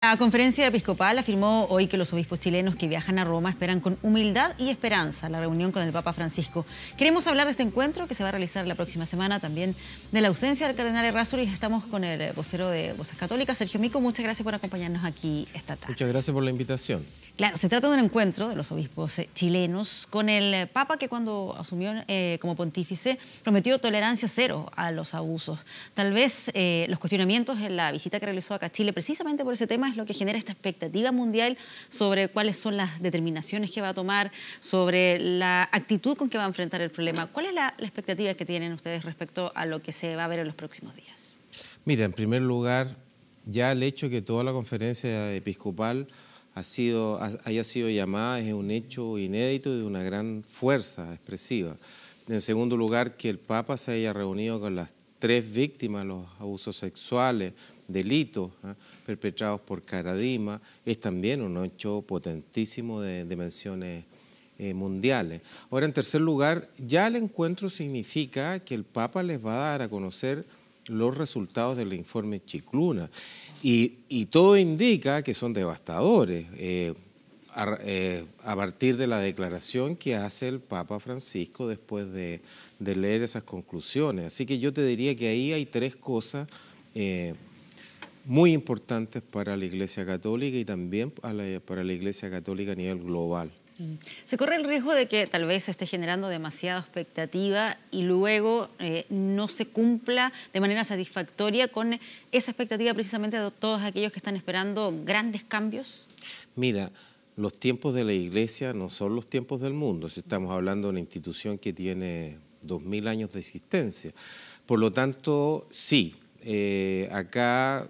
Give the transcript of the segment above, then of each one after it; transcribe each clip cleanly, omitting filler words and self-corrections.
La conferencia episcopal afirmó hoy que los obispos chilenos que viajan a Roma esperan con humildad y esperanza la reunión con el Papa Francisco. Queremos hablar de este encuentro que se va a realizar la próxima semana, también de la ausencia del cardenal Errázuriz y estamos con el vocero de Voces Católicas, Sergio Mico. Muchas gracias por acompañarnos aquí esta tarde. Muchas gracias por la invitación. Claro, se trata de un encuentro de los obispos chilenos con el Papa que cuando asumió como pontífice prometió tolerancia cero a los abusos. Tal vez los cuestionamientos en la visita que realizó acá a Chile precisamente por ese tema es lo que genera esta expectativa mundial sobre cuáles son las determinaciones que va a tomar, sobre la actitud con que va a enfrentar el problema. ¿Cuál es la expectativa que tienen ustedes respecto a lo que se va a ver en los próximos días? Mira, en primer lugar, ya el hecho de que toda la conferencia episcopal haya sido llamada es un hecho inédito y de una gran fuerza expresiva. En segundo lugar, que el Papa se haya reunido con las 3 víctimas de los abusos sexuales, delitos perpetrados por Caradima, es también un hecho potentísimo de dimensiones mundiales. Ahora, en tercer lugar, ya el encuentro significa que el Papa les va a dar a conocer los resultados del informe Scicluna. Y todo indica que son devastadores a partir de la declaración que hace el Papa Francisco después de leer esas conclusiones. Así que yo te diría que ahí hay 3 cosas muy importantes para la Iglesia Católica y también para la Iglesia Católica a nivel global. Se corre el riesgo de que tal vez se esté generando demasiada expectativa y luego no se cumpla de manera satisfactoria con esa expectativa precisamente de todos aquellos que están esperando grandes cambios. Mira, los tiempos de la Iglesia no son los tiempos del mundo. Si estamos hablando de una institución que tiene 2000 años de existencia. Por lo tanto, sí. Acá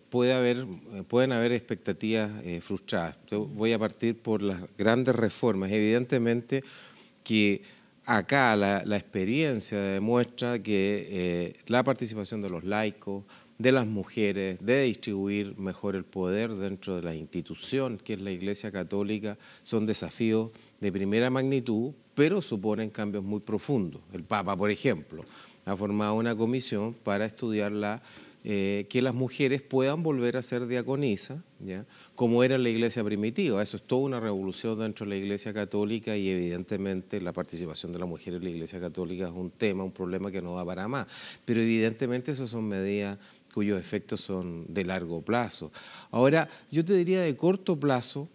pueden haber expectativas frustradas. Voy a partir por las grandes reformas. Evidentemente que acá la experiencia demuestra que la participación de los laicos, de las mujeres, de distribuir mejor el poder dentro de la institución que es la Iglesia Católica, son desafíos de primera magnitud, pero suponen cambios muy profundos. El Papa, por ejemplo, ha formado una comisión para estudiar que las mujeres puedan volver a ser diaconisas, ¿ya? Como era en la Iglesia primitiva. Eso es toda una revolución dentro de la Iglesia Católica y evidentemente la participación de la mujer en la Iglesia Católica es un problema que no da para más. Pero evidentemente esas son medidas cuyos efectos son de largo plazo. Ahora, yo te diría de corto plazo,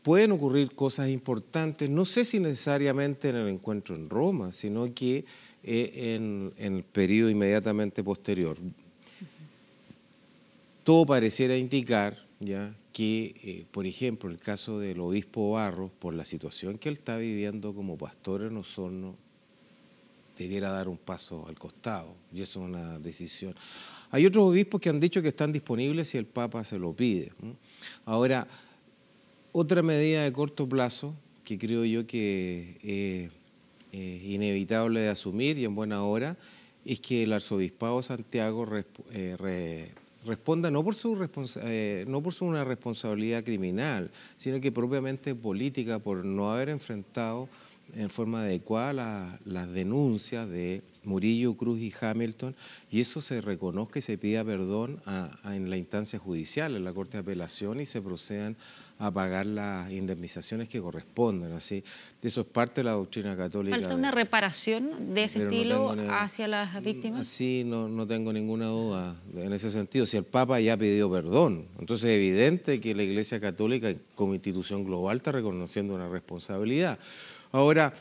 pueden ocurrir cosas importantes, no sé si necesariamente en el encuentro en Roma, sino que en el periodo inmediatamente posterior. Todo pareciera indicar ya que, por ejemplo, el caso del obispo Barros, por la situación que él está viviendo como pastor en Osorno, debiera dar un paso al costado, y eso es una decisión. Hay otros obispos que han dicho que están disponibles si el Papa se lo pide. Ahora, otra medida de corto plazo, que creo yo que inevitable de asumir y en buena hora, es que el arzobispado de Santiago responda no por una responsabilidad criminal, sino que propiamente política por no haber enfrentado en forma adecuada las denuncias de Murillo, Cruz y Hamilton, y eso se reconozca y se pida perdón en la instancia judicial, en la Corte de Apelación, y se procedan a pagar las indemnizaciones que correspondan. Así, eso es parte de la doctrina católica. ¿Falta una reparación de ese estilo hacia las víctimas? Sí, no tengo ninguna duda en ese sentido. Si el Papa ya pidió perdón, entonces es evidente que la Iglesia Católica como institución global está reconociendo una responsabilidad. Ahora,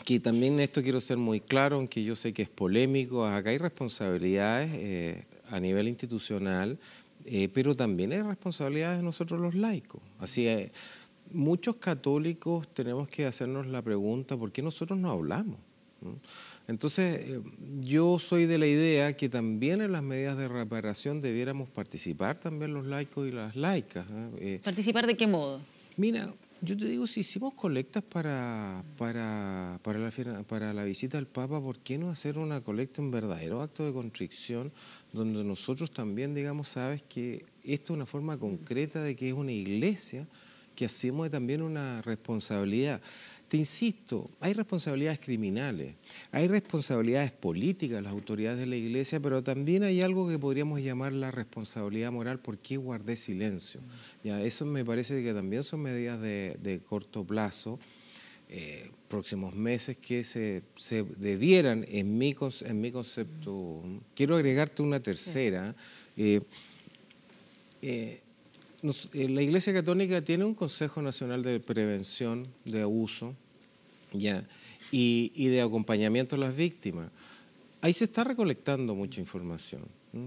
que también esto quiero ser muy claro, aunque yo sé que es polémico, acá hay responsabilidades a nivel institucional, pero también hay responsabilidades de nosotros los laicos. Así es, muchos católicos tenemos que hacernos la pregunta, ¿por qué nosotros no hablamos? Entonces, yo soy de la idea que también en las medidas de reparación debiéramos participar también los laicos y las laicas. ¿Participar de qué modo? Mira, yo te digo, si hicimos colectas para la visita del Papa, ¿por qué no hacer una colecta, un verdadero acto de contrición, donde nosotros también, digamos, sabes que esto es una forma concreta de que es una iglesia que asume también una responsabilidad? te insisto, hay responsabilidades criminales, hay responsabilidades políticas de las autoridades de la Iglesia, pero también hay algo que podríamos llamar la responsabilidad moral. ¿Por qué guardé silencio? Ya, eso me parece que también son medidas de corto plazo, próximos meses, que se debieran, en mi concepto. Quiero agregarte una tercera. La Iglesia Católica tiene un Consejo Nacional de Prevención de Abuso, ¿ya? Y de acompañamiento a las víctimas. Ahí se está recolectando mucha información.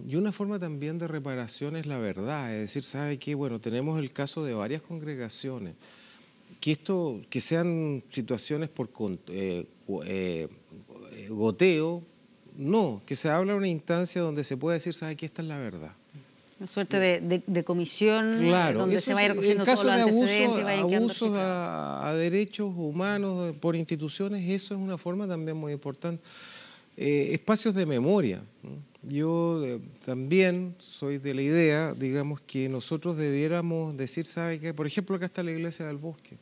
Y una forma también de reparación es la verdad, es decir, ¿sabe qué? Bueno, tenemos el caso de varias congregaciones, que sean situaciones por goteo, no, que se habla de una instancia donde se puede decir, ¿sabe qué? Esta es la verdad. Una suerte de comisión, claro, donde se vaya recogiendo todos los antecedentes y vayan quedando abusos registrados. a derechos humanos por instituciones, eso es una forma también muy importante. Espacios de memoria. Yo también soy de la idea, digamos, que nosotros debiéramos decir, ¿sabe qué? Por ejemplo, acá está la Iglesia del Bosque.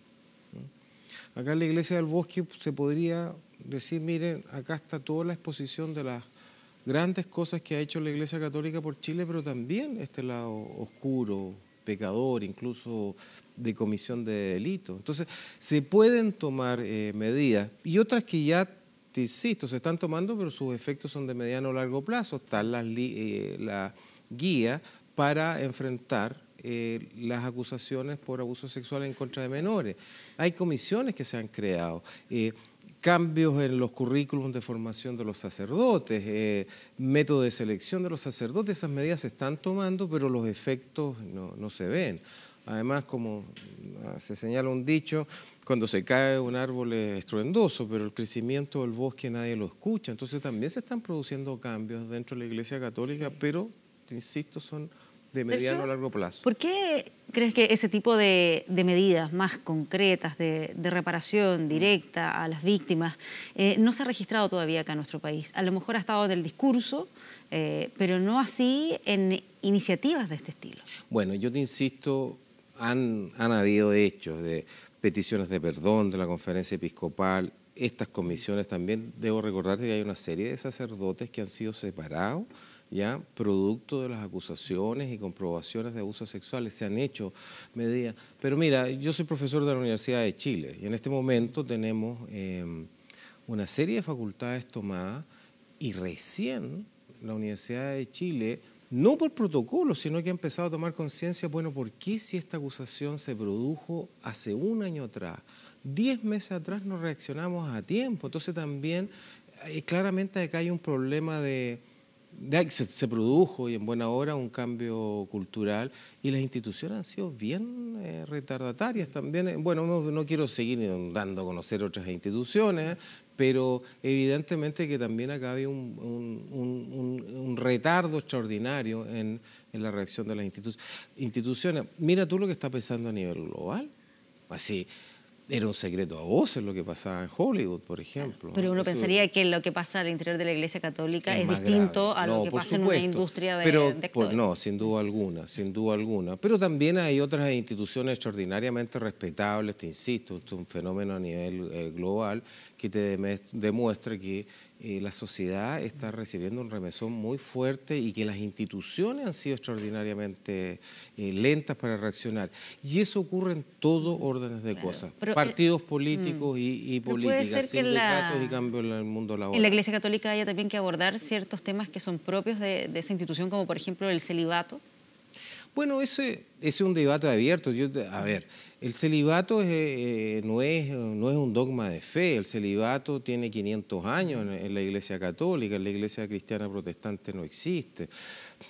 Acá en la Iglesia del Bosque se podría decir, miren, acá está toda la exposición de las grandes cosas que ha hecho la Iglesia Católica por Chile, pero también este lado oscuro, pecador, incluso de comisión de delitos. Entonces, se pueden tomar medidas, y otras que ya, te insisto, se están tomando, pero sus efectos son de mediano o largo plazo. Está la guía para enfrentar las acusaciones por abuso sexual en contra de menores. Hay comisiones que se han creado. Cambios en los currículums de formación de los sacerdotes, método de selección de los sacerdotes, esas medidas se están tomando, pero los efectos no se ven. Además, como se señala un dicho, cuando se cae un árbol es estruendoso, pero el crecimiento del bosque nadie lo escucha. Entonces también se están produciendo cambios dentro de la Iglesia Católica, pero, te insisto, son de mediano a largo plazo. ¿Por qué crees que ese tipo de medidas más concretas, de reparación directa a las víctimas, no se ha registrado todavía acá en nuestro país? A lo mejor ha estado en el discurso, pero no así en iniciativas de este estilo. Bueno, yo te insisto, han habido hechos de peticiones de perdón de la Conferencia Episcopal, estas comisiones también. Debo recordarte que hay una serie de sacerdotes que han sido separados, ya producto de las acusaciones y comprobaciones de abusos sexuales. Se han hecho medidas. Pero mira, yo soy profesor de la Universidad de Chile y en este momento tenemos una serie de facultades tomadas, y recién la Universidad de Chile, no por protocolo, sino que ha empezado a tomar conciencia, bueno, ¿por qué si esta acusación se produjo hace un año atrás, 10 meses atrás no reaccionamos a tiempo? Entonces también claramente acá hay un problema se produjo, y en buena hora, un cambio cultural, y las instituciones han sido bien retardatarias también. Bueno, no quiero seguir dando a conocer otras instituciones, pero evidentemente que también acá había un retardo extraordinario en la reacción de las instituciones. Mira tú lo que está pasando a nivel global. Así, era un secreto a voces lo que pasaba en Hollywood, por ejemplo. Pero uno pensaría que lo que pasa al interior de la Iglesia Católica es distinto grave. a lo que pasa en una industria de actores. No, sin duda alguna, sin duda alguna. Pero también hay otras instituciones extraordinariamente respetables, te insisto, esto es un fenómeno a nivel global que te demuestra que la sociedad está recibiendo un remesón muy fuerte y que las instituciones han sido extraordinariamente lentas para reaccionar. Y eso ocurre en todo órdenes de cosas. Pero, partidos políticos y políticas, sindicatos y cambios en el mundo laboral. En la Iglesia Católica haya también que abordar ciertos temas que son propios de esa institución, como por ejemplo el celibato. Bueno, ese es un debate abierto. A ver, el celibato no es un dogma de fe. El celibato tiene 500 años en la Iglesia Católica, en la Iglesia Cristiana Protestante no existe.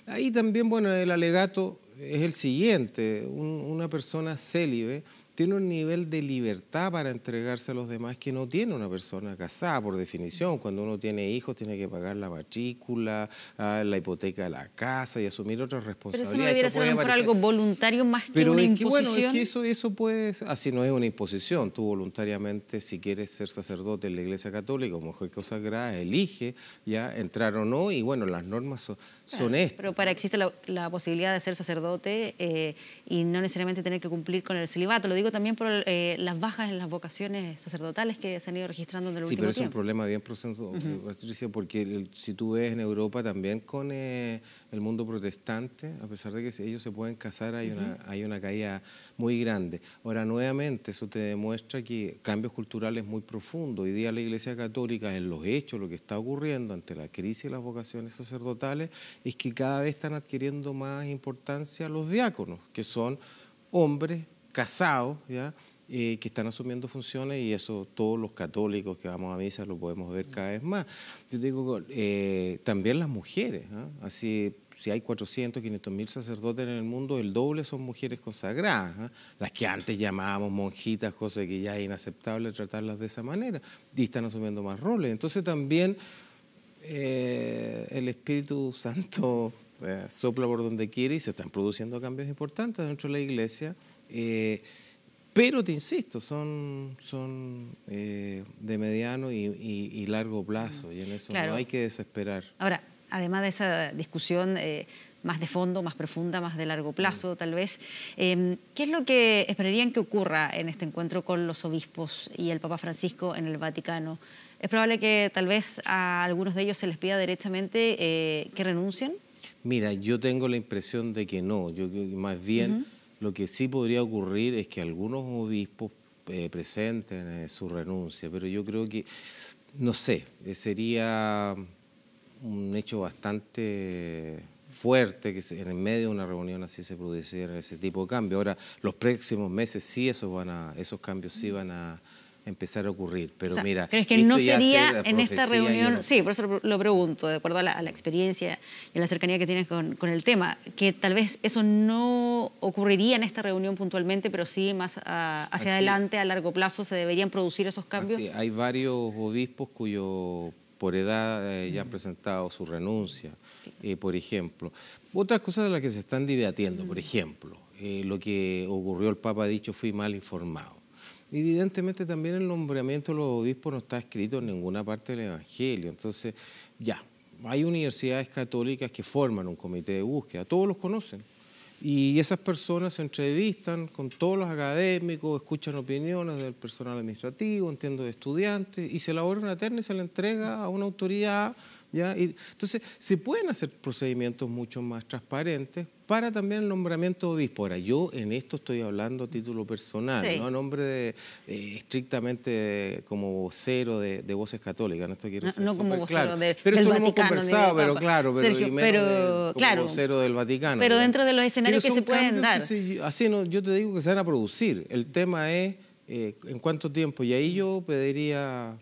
Ahí también, bueno, el alegato es el siguiente. Una persona célibe tiene un nivel de libertad para entregarse a los demás que no tiene una persona casada, por definición. Cuando uno tiene hijos tiene que pagar la matrícula, la hipoteca de la casa y asumir otras responsabilidades. Pero eso no debiera ser a lo mejor algo voluntario más que una imposición. Bueno, es que eso puede, así no es una imposición. Tú voluntariamente, si quieres ser sacerdote en la Iglesia Católica o mujer cosas graves, elige ya entrar o no, y bueno, las normas son estos. Pero para existe la posibilidad de ser sacerdote y no necesariamente tener que cumplir con el celibato. Lo digo también por las bajas en las vocaciones sacerdotales que se han ido registrando en el último Sí, pero es un tiempo. problema bien profundo, Patricia, porque si tú ves en Europa también con el mundo protestante, a pesar de que ellos se pueden casar, hay una caída muy grande. Ahora, nuevamente, eso te demuestra que cambios culturales muy profundos. Hoy día la Iglesia Católica, en los hechos, lo que está ocurriendo ante la crisis de las vocaciones sacerdotales, es que cada vez están adquiriendo más importancia los diáconos, que son hombres casados, ¿ya? Que están asumiendo funciones, y eso todos los católicos que vamos a misa lo podemos ver cada vez más. Yo digo, también las mujeres, ¿eh? Así, si hay 400, 500 mil sacerdotes en el mundo, el doble son mujeres consagradas, ¿eh? Las que antes llamábamos monjitas, cosa que ya es inaceptable tratarlas de esa manera, y están asumiendo más roles. Entonces también el Espíritu Santo sopla por donde quiere y se están produciendo cambios importantes dentro de la Iglesia. Pero te insisto, son de mediano y largo plazo, y en eso Claro. no hay que desesperar. Ahora, además de esa discusión más de fondo, más profunda, más de largo plazo, tal vez, ¿qué es lo que esperarían que ocurra en este encuentro con los obispos y el Papa Francisco en el Vaticano? ¿Es probable que tal vez a algunos de ellos se les pida directamente que renuncien? Mira, yo tengo la impresión de que no. Yo creo que más bien lo que sí podría ocurrir es que algunos obispos presenten su renuncia, pero yo creo que, no sé, sería un hecho bastante fuerte que en medio de una reunión así se produciera ese tipo de cambio. Ahora, los próximos meses sí esos cambios sí van a empezar a ocurrir, pero O sea, mira, ¿crees que esto no ya sería ser en esta profecía, yo reunión? no Sí, sé. por eso lo pregunto, de acuerdo a la experiencia y a la cercanía que tienes con el tema, que tal vez eso no ocurriría en esta reunión puntualmente, pero sí más hacia Así. adelante, a largo plazo, se deberían producir esos cambios. Así, hay varios obispos cuyos por edad ya han presentado su renuncia, por ejemplo. Otras cosas de las que se están debatiendo, por ejemplo, lo que ocurrió, el Papa ha dicho, fui mal informado. Evidentemente también el nombramiento de los obispos no está escrito en ninguna parte del Evangelio. Entonces, ya, hay universidades católicas que forman un comité de búsqueda, todos los conocen. Y esas personas se entrevistan con todos los académicos, escuchan opiniones del personal administrativo, entiendo, de estudiantes, y se elabora una terna y se la entrega a una autoridad, ¿ya? Y entonces, se pueden hacer procedimientos mucho más transparentes para también el nombramiento de obispo. Ahora, yo en esto estoy hablando a título personal, Sí. no a nombre de, estrictamente como vocero de Voces Católicas. Esto quiero ser No como súper vocero claro. del Pero esto lo hemos Vaticano, ni conversado, del pero Papa. claro, Sergio, y menos como claro, vocero del Vaticano. pero ¿ya? dentro de los escenarios Pero que se son pueden cambios dar. así no, yo te digo que se van a producir. El tema es en cuánto tiempo. Y ahí yo pediría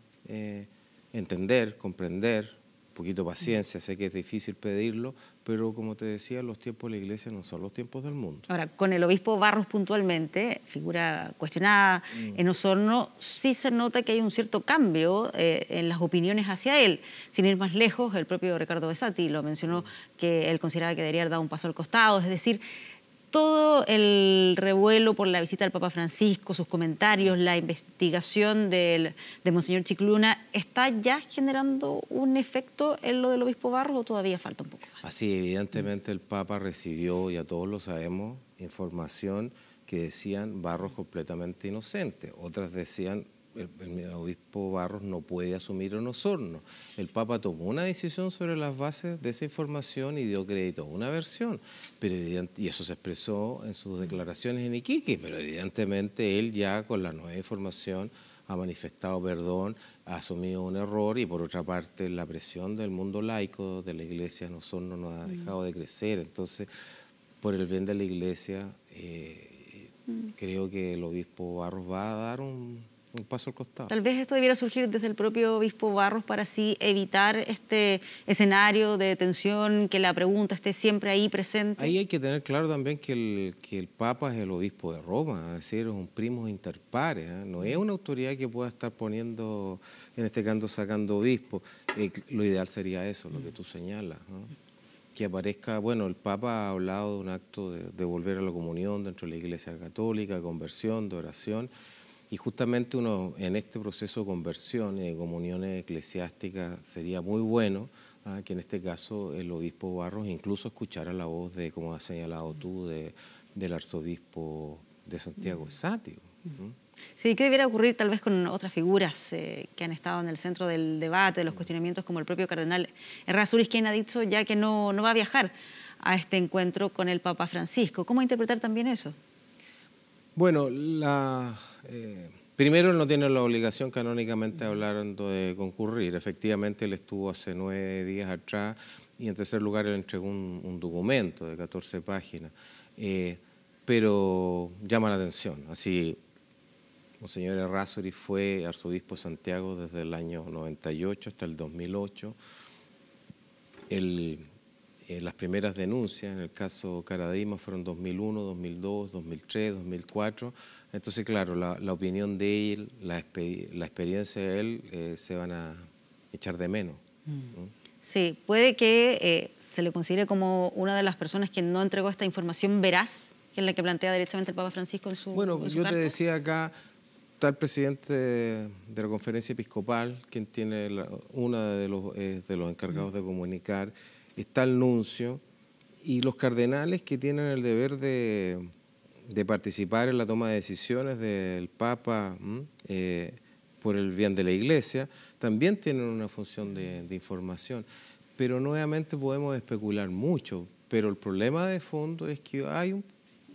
entender, comprender, un poquito de paciencia. Sé que es difícil pedirlo, pero como te decía, los tiempos de la Iglesia no son los tiempos del mundo. Ahora, con el obispo Barros puntualmente, figura cuestionada en Osorno, sí se nota que hay un cierto cambio en las opiniones hacia él. Sin ir más lejos, el propio Ricardo Bezzati lo mencionó, que él consideraba que debería haber dado un paso al costado, es decir, todo el revuelo por la visita del Papa Francisco, sus comentarios, la investigación de Monseñor Chicluna, ¿está ya generando un efecto en lo del obispo Barros o todavía falta un poco más? Así, evidentemente el Papa recibió, ya todos lo sabemos, información que decían Barros completamente inocente. Otras decían el obispo Barros no puede asumir en Osorno. El Papa tomó una decisión sobre las bases de esa información y dio crédito a una versión, pero y eso se expresó en sus declaraciones en Iquique, pero evidentemente él ya con la nueva información ha manifestado perdón, ha asumido un error, y por otra parte la presión del mundo laico, de la Iglesia en Osorno, no ha dejado de crecer. Entonces, por el bien de la Iglesia, creo que el obispo Barros va a dar un paso al costado. Tal vez esto debiera surgir desde el propio obispo Barros para así evitar este escenario de tensión, que la pregunta esté siempre ahí presente. Ahí hay que tener claro también que el Papa es el obispo de Roma, es decir, es un primus inter pares, ¿eh? No es una autoridad que pueda estar poniendo, en este caso, sacando obispos. Lo ideal sería eso, lo que tú señalas, ¿no? Que aparezca, bueno, el Papa ha hablado de un acto de volver a la comunión dentro de la Iglesia Católica, conversión, de oración. Y justamente uno en este proceso de conversión y de comuniones eclesiásticas sería muy bueno que en este caso el obispo Barros incluso escuchara la voz de, como has señalado tú, del arzobispo de Santiago Sátigo. Sí, ¿qué debiera ocurrir tal vez con otras figuras que han estado en el centro del debate, de los cuestionamientos, como el propio cardenal Errázuriz, quien ha dicho ya que no va a viajar a este encuentro con el Papa Francisco? ¿Cómo interpretar también eso? Bueno, primero él no tiene la obligación canónicamente hablando de concurrir. Efectivamente, él estuvo hace 9 días atrás y en tercer lugar él entregó un documento de 14 páginas. Pero llama la atención. Así, Monseñor Errázuriz fue arzobispo de Santiago desde el año 98 hasta el 2008. Las primeras denuncias en el caso Caradima fueron 2001, 2002, 2003, 2004. Entonces, claro, la opinión de él, la experiencia de él se van a echar de menos. Sí, puede que se le considere como una de las personas que no entregó esta información veraz, que es la que plantea directamente el Papa Francisco en su Bueno, yo carta. te decía acá, está el presidente de la Conferencia Episcopal, quien tiene uno de los encargados de comunicar, está el nuncio y los cardenales que tienen el deber de participar en la toma de decisiones del Papa por el bien de la Iglesia, también tienen una función de información. Pero nuevamente podemos especular mucho, pero el problema de fondo es que hay un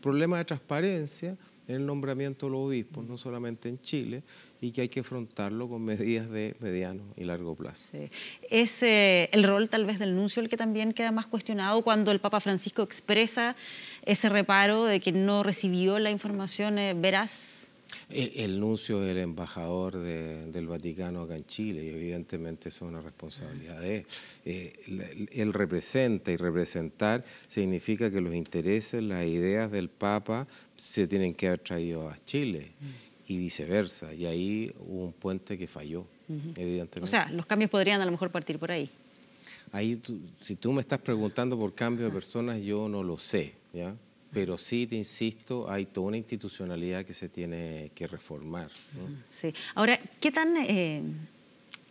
problema de transparencia en el nombramiento de los obispos, no solamente en Chile, y que hay que afrontarlo con medidas de mediano y largo plazo. Sí. ¿Es el rol tal vez del nuncio el que también queda más cuestionado cuando el Papa Francisco expresa ese reparo de que no recibió la información veraz? El nuncio es el embajador del Vaticano acá en Chile y evidentemente eso es una responsabilidad de él. Él representa y representar significa que los intereses, las ideas del Papa se tienen que haber traído a Chile y viceversa. Y ahí hubo un puente que falló, evidentemente. O sea, los cambios podrían a lo mejor partir por ahí. Ahí, si tú me estás preguntando por cambio de personas, yo no lo sé, ¿ya? Pero sí, te insisto, hay toda una institucionalidad que se tiene que reformar, ¿no? Sí. Ahora, ¿qué tan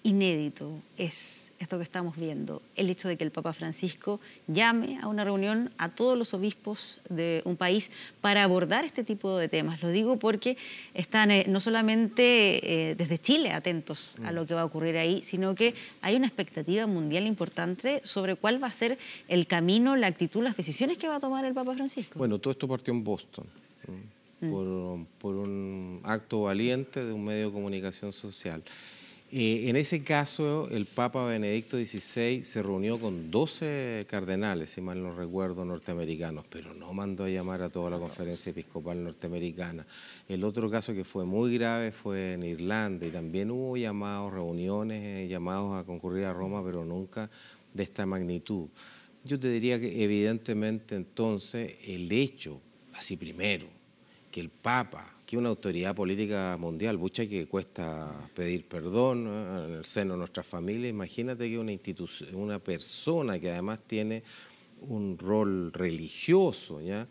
inédito es esto que estamos viendo? El hecho de que el Papa Francisco llame a una reunión a todos los obispos de un país para abordar este tipo de temas. Lo digo porque están no solamente desde Chile atentos a lo que va a ocurrir ahí, sino que hay una expectativa mundial importante sobre cuál va a ser el camino, la actitud, las decisiones que va a tomar el Papa Francisco. Bueno, todo esto partió en Boston, por un acto valiente de un medio de comunicación social. En ese caso, el Papa Benedicto XVI se reunió con 12 cardenales, si mal no recuerdo, norteamericanos, pero no mandó a llamar a toda la Conferencia Episcopal norteamericana. El otro caso que fue muy grave fue en Irlanda y también hubo llamados, reuniones, llamados a concurrir a Roma, pero nunca de esta magnitud. Yo te diría que evidentemente entonces el hecho, así primero, que el Papa, que una autoridad política mundial, mucha que cuesta pedir perdón, ¿no?, en el seno de nuestras familias, imagínate que una persona que además tiene un rol religioso, ¿ya?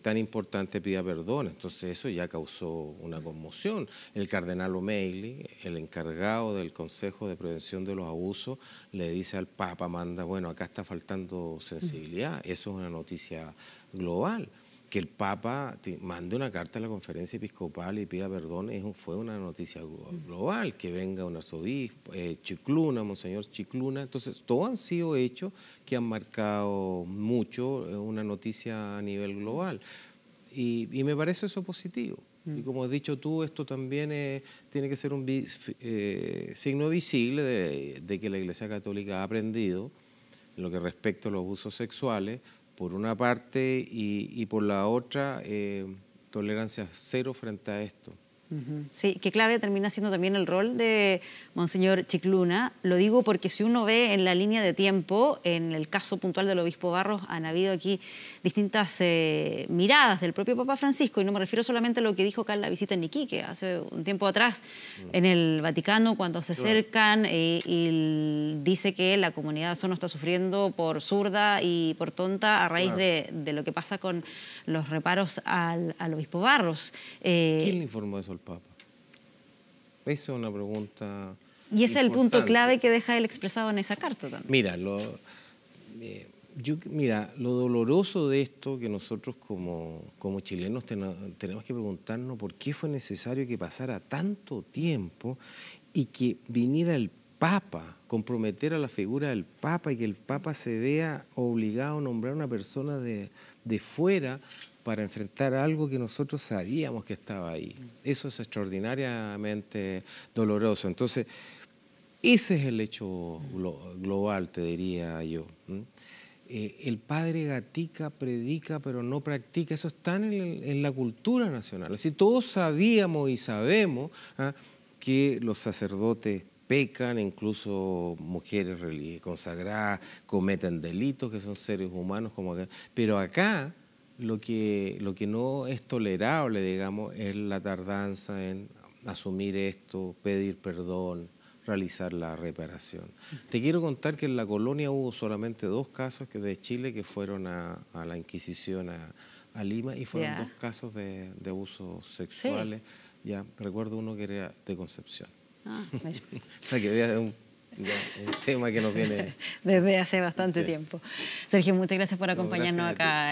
Tan importante pida perdón. Entonces eso ya causó una conmoción. El cardenal O'Malley, el encargado del Consejo de Prevención de los Abusos, le dice al Papa, manda, bueno, acá está faltando sensibilidad. Eso es una noticia global. Que el Papa mande una carta a la Conferencia Episcopal y pida perdón fue una noticia global. Que venga un arzobispo, Chicluna, Monseñor Chicluna. Entonces, todos han sido hechos que han marcado mucho una noticia a nivel global. Y me parece eso positivo. Y como has dicho tú, esto también tiene que ser un signo visible de que la Iglesia Católica ha aprendido en lo que respecta a los abusos sexuales, por una parte, y por la otra, tolerancia cero frente a esto. Sí, qué clave termina siendo también el rol de Monseñor Chicluna. Lo digo porque si uno ve en la línea de tiempo, en el caso puntual del obispo Barros, han habido aquí distintas miradas del propio Papa Francisco, y no me refiero solamente a lo que dijo acá en la visita en Iquique, hace un tiempo atrás, en el Vaticano, cuando se acercan y dice que la comunidad Osorno está sufriendo por zurda y por tonta a raíz de lo que pasa con los reparos al obispo Barros. ¿Quién le informó eso al Papa? Esa es una pregunta Y ese es el punto importante. clave que deja él expresado en esa carta también. Mira, lo doloroso de esto, que nosotros como chilenos tenemos que preguntarnos por qué fue necesario que pasara tanto tiempo y que viniera el Papa, comprometer a la figura del Papa y que el Papa se vea obligado a nombrar a una persona de fuera para enfrentar algo que nosotros sabíamos que estaba ahí. Eso es extraordinariamente doloroso. Entonces, ese es el hecho global, te diría yo. El padre Gatica predica pero no practica, eso está en la cultura nacional. Así todos sabíamos y sabemos que los sacerdotes pecan, incluso mujeres consagradas cometen delitos, que son seres humanos, pero acá lo que no es tolerable, digamos, es la tardanza en asumir esto, pedir perdón, realizar la reparación. Te quiero contar que en la colonia hubo solamente 2 casos de Chile que fueron a la Inquisición a Lima y fueron 2 casos de abusos sexuales. Sí. Ya, recuerdo uno que era de Concepción. Para que veas un tema que nos viene desde hace bastante tiempo. Sergio, muchas gracias por acompañarnos acá.